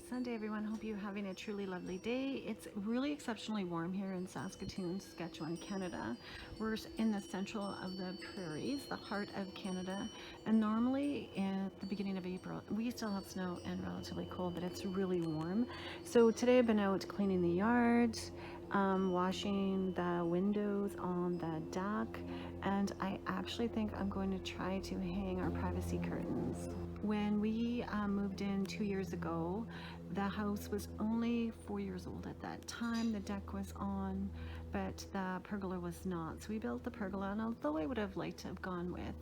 Sunday, everyone. Hope you're having a truly lovely day. It's really exceptionally warm here in Saskatoon, Saskatchewan, Canada. We're in the central of the prairies, the heart of Canada, and normally at the beginning of April, we still have snow and relatively cold, but it's really warm. So today I've been out cleaning the yard, washing the windows on the deck, and I actually think I'm going to try to hang our privacy curtains. When we moved in 2 years ago, the house was only 4 years old at that time. The deck was on, but the pergola was not. So we built the pergola, and although I would have liked to have gone with,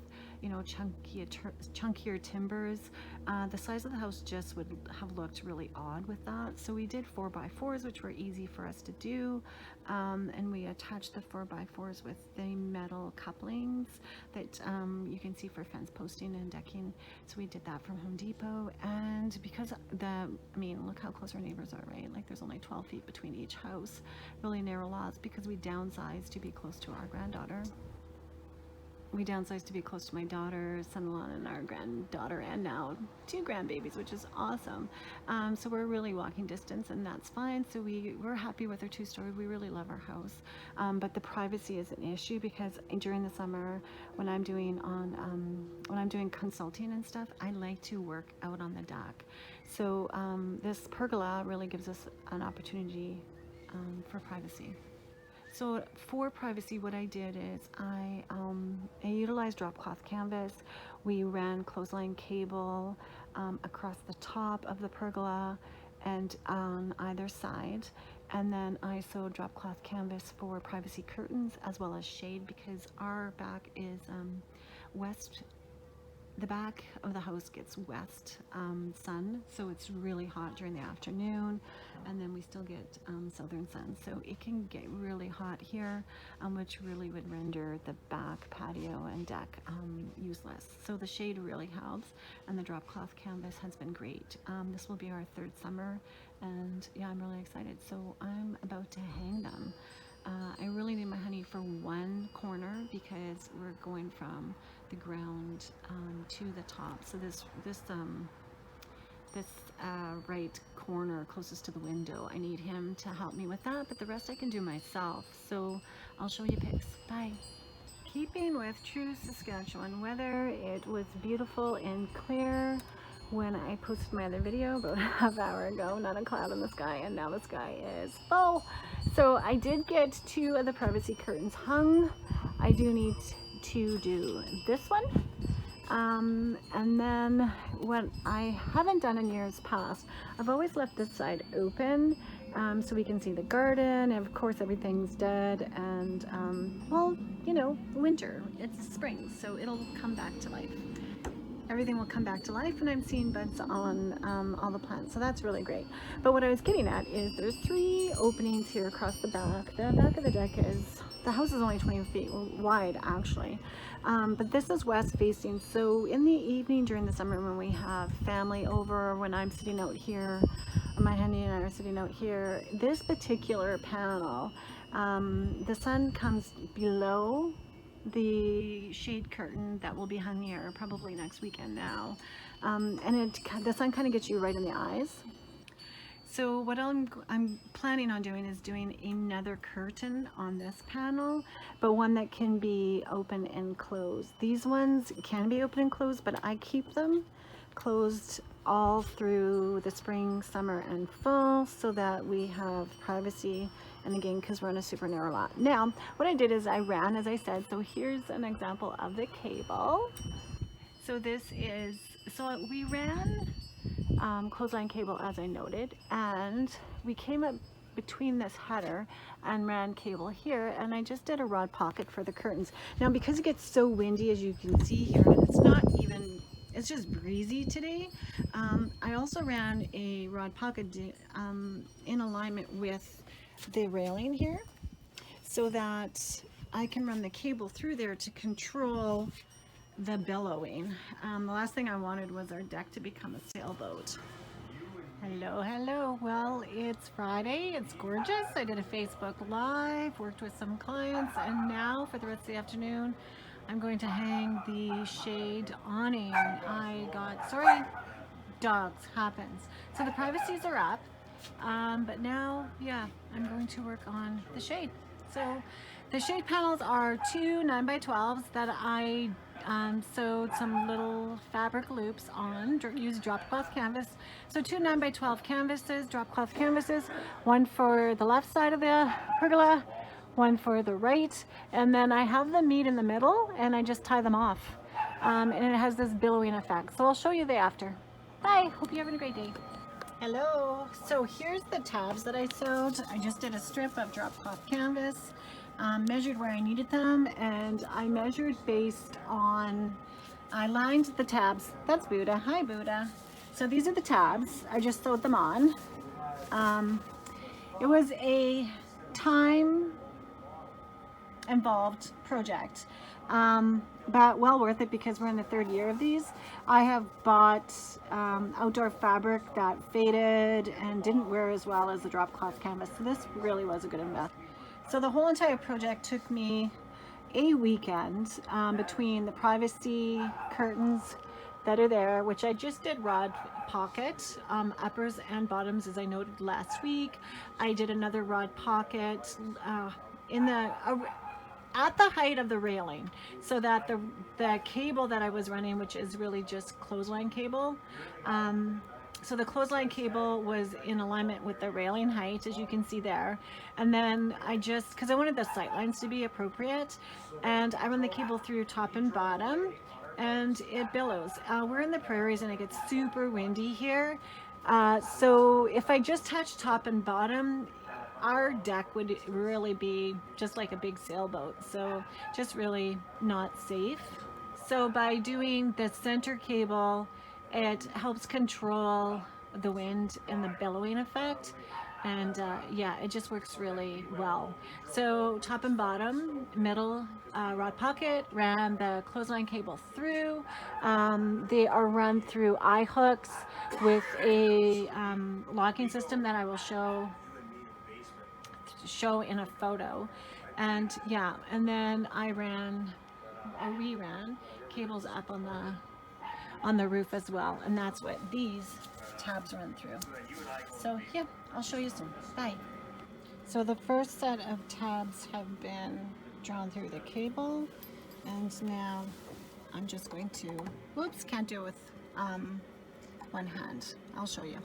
chunkier timbers, the size of the house just would have looked really odd with that. So we did 4x4s, which were easy for us to do, and we attached the 4x4s with the metal couplings that you can see for fence posting and decking. So we did that from Home Depot, and because look how close our neighbors are, right? Like there's only 12 feet between each house, really narrow lots, because we downsized to be close to our granddaughter. We downsized to be close to my daughter, son-in-law, and our granddaughter, and now 2 grandbabies, which is awesome. So we're really walking distance, and that's fine. So we're happy with our 2-story. We really love our house, but the privacy is an issue because during the summer, when I'm doing consulting and stuff, I like to work out on the deck. So this pergola really gives us an opportunity for privacy. So for privacy, what I did is I utilized drop cloth canvas. We ran clothesline cable across the top of the pergola and on either side. And then I sewed drop cloth canvas for privacy curtains as well as shade, because our back is west. The back of the house gets west sun, so it's really hot during the afternoon, and then we still get southern sun, so it can get really hot here, which really would render the back patio and deck useless. So the shade really helps, and the drop cloth canvas has been great. This will be our 3rd summer, and yeah, I'm really excited. So I'm about to hang them. I really need my honey for one corner because we're going from the ground to the top. So this right corner closest to the window, I need him to help me with that, but the rest I can do myself. So I'll show you pics. Bye. Keeping with true Saskatchewan weather, it was beautiful and clear when I posted my other video about a half hour ago. Not a cloud in the sky, and now the sky is full. So I did get 2 of the privacy curtains hung. I do need to do this one. And then what I haven't done in years past, I've always left this side open so we can see the garden. And of course everything's dead, and well, winter, it's spring, so it'll come back to life. Everything will come back to life, and I'm seeing buds on all the plants, so that's really great. But what I was getting at is there's 3 openings here across the back. The back of the deck the house is only 20 feet wide actually, but this is west facing. So in the evening during the summer when we have family over, when I'm sitting out here, my honey and I are sitting out here, this particular panel, the sun comes below the shade curtain that will be hung here probably next weekend now, and the sun kind of gets you right in the eyes. So what I'm planning on doing is doing another curtain on this panel, but one that can be open and closed. These ones can be open and closed, but I keep them closed all through the spring, summer, and fall so that we have privacy, and again, because we're in a super narrow lot. Now, what I did is I ran, as I said, so here's an example of the cable. So we ran clothesline cable, as I noted, and we came up between this header and ran cable here, and I just did a rod pocket for the curtains. Now, because it gets so windy, as you can see here, and it's just breezy today, I also ran a rod pocket in alignment with the railing here so that I can run the cable through there to control the billowing. The last thing I wanted was our deck to become a sailboat. Hello. Well, it's Friday. It's gorgeous. I did a Facebook Live, worked with some clients, and now for the rest of the afternoon, I'm going to hang the shade awning. dogs happens. So the privacies are up, but now, yeah, I'm going to work on the shade. So the shade panels are two 9x12s that I sewed some little fabric loops on, use drop cloth canvas. So two 9x12 canvases, drop cloth canvases, one for the left side of the pergola, one for the right, and then I have them meet in the middle and I just tie them off. And it has this billowing effect. So I'll show you the after. Bye, hope you're having a great day. Hello, so here's the tabs that I sewed. I just did a strip of drop cloth canvas, measured where I needed them, and I measured based on, I lined the tabs. That's Buddha, hi Buddha. So these are the tabs, I just sewed them on. It was a time involved project, but well worth it because we're in the third year of these. I have bought outdoor fabric that faded and didn't wear as well as the drop cloth canvas, so this really was a good investment. So the whole entire project took me a weekend, between the privacy curtains that are there, which I just did rod pocket, uppers and bottoms, as I noted last week. I did another rod pocket in the at the height of the railing, so that the cable that I was running, which is really just clothesline cable, so the clothesline cable was in alignment with the railing height, as you can see there. And then I just, because I wanted the sight lines to be appropriate, and I run the cable through top and bottom, and it billows. We're in the prairies and it gets super windy here, so if I just touch top and bottom, our deck would really be just like a big sailboat, so just really not safe. So by doing the center cable, it helps control the wind and the billowing effect, and yeah, it just works really well. So top and bottom, middle rod pocket, ran the clothesline cable through. They are run through eye hooks with a locking system that I will show in a photo. And yeah, and then we ran cables up on the roof as well, and that's what these tabs run through. So yeah, I'll show you soon. Bye. So the first set of tabs have been drawn through the cable, and now I'm just going to, whoops, can't do it with one hand. I'll show you.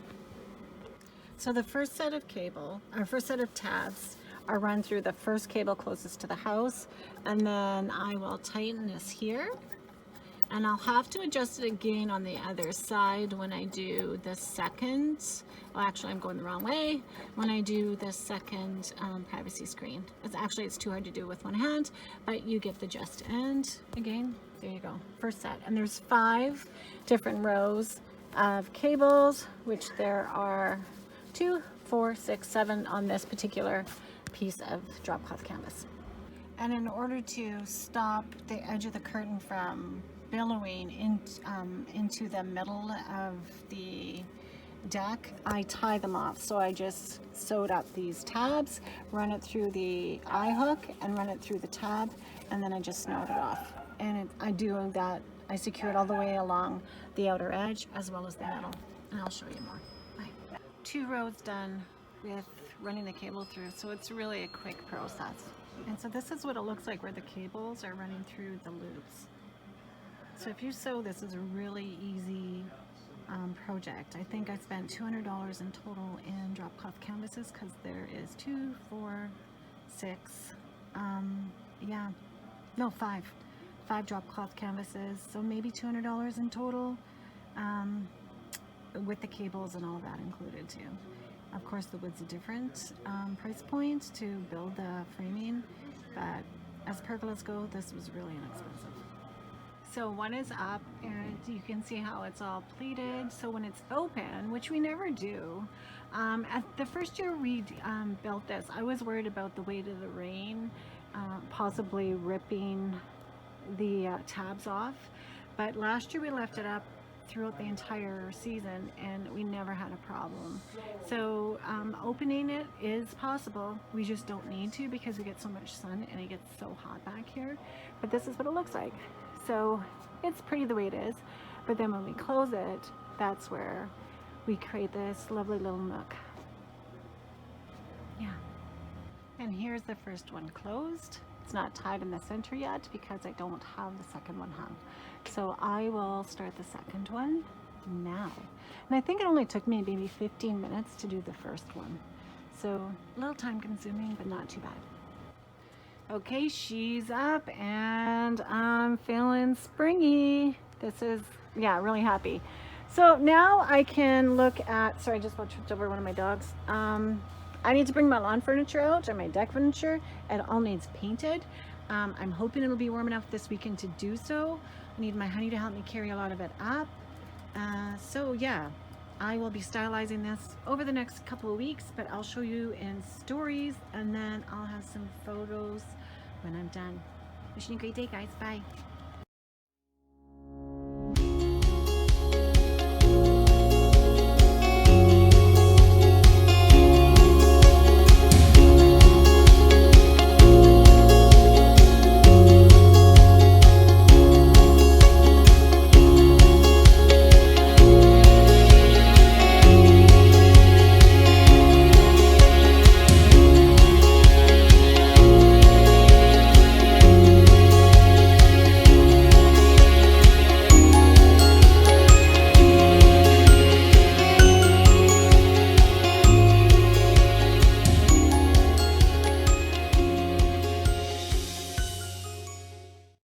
So the first set of tabs are run through the first cable closest to the house, and then I will tighten this here, and I'll have to adjust it again on the other side when I do the second, well actually I'm going the wrong way, when I do the second privacy screen. It's too hard to do with one hand, but you get the gist. And again, there you go, first set. And there's 5 different rows of cables, which there are 2, 4, 6, 7 on this particular piece of drop cloth canvas. And in order to stop the edge of the curtain from billowing into the middle of the deck, I tie them off. So I just sewed up these tabs, run it through the eye hook and run it through the tab, and then I just snowed it off. And I do that, I secure it all the way along the outer edge as well as the middle, and I'll show you more. Bye. 2 rows done with running the cable through, so it's really a quick process. And so this is what it looks like where the cables are running through the loops. So if you sew, this is a really easy project. I think I spent $200 in total in drop cloth canvases, because there is 2, 4, 6, yeah, no, 5 drop cloth canvases, so maybe $200 in total, with the cables and all that included too. Of course, the wood's a different price point to build the framing, but as pergolas go, this was really inexpensive. So one is up, and you can see how it's all pleated. So when it's open, which we never do, at the first year we built this, I was worried about the weight of the rain possibly ripping the tabs off, but last year we left it up throughout the entire season and we never had a problem. So opening it is possible, we just don't need to because we get so much sun and it gets so hot back here. But this is what it looks like. So it's pretty the way it is, but then when we close it, that's where we create this lovely little nook. Yeah. And here's the first one closed. It's not tied in the center yet because I don't have the second one hung. So I will start the second one now. And I think it only took me maybe 15 minutes to do the first one. So a little time consuming, but not too bad. Okay, she's up and I'm feeling springy. This is, yeah, really happy. So now I can look at, sorry, I just tripped over one of my dogs. I need to bring my lawn furniture out and my deck furniture. It all needs painted. I'm hoping it'll be warm enough this weekend to do so. I need my honey to help me carry a lot of it up. So yeah, I will be stylizing this over the next couple of weeks, but I'll show you in stories and then I'll have some photos when I'm done. Wishing you a great day, guys. Bye.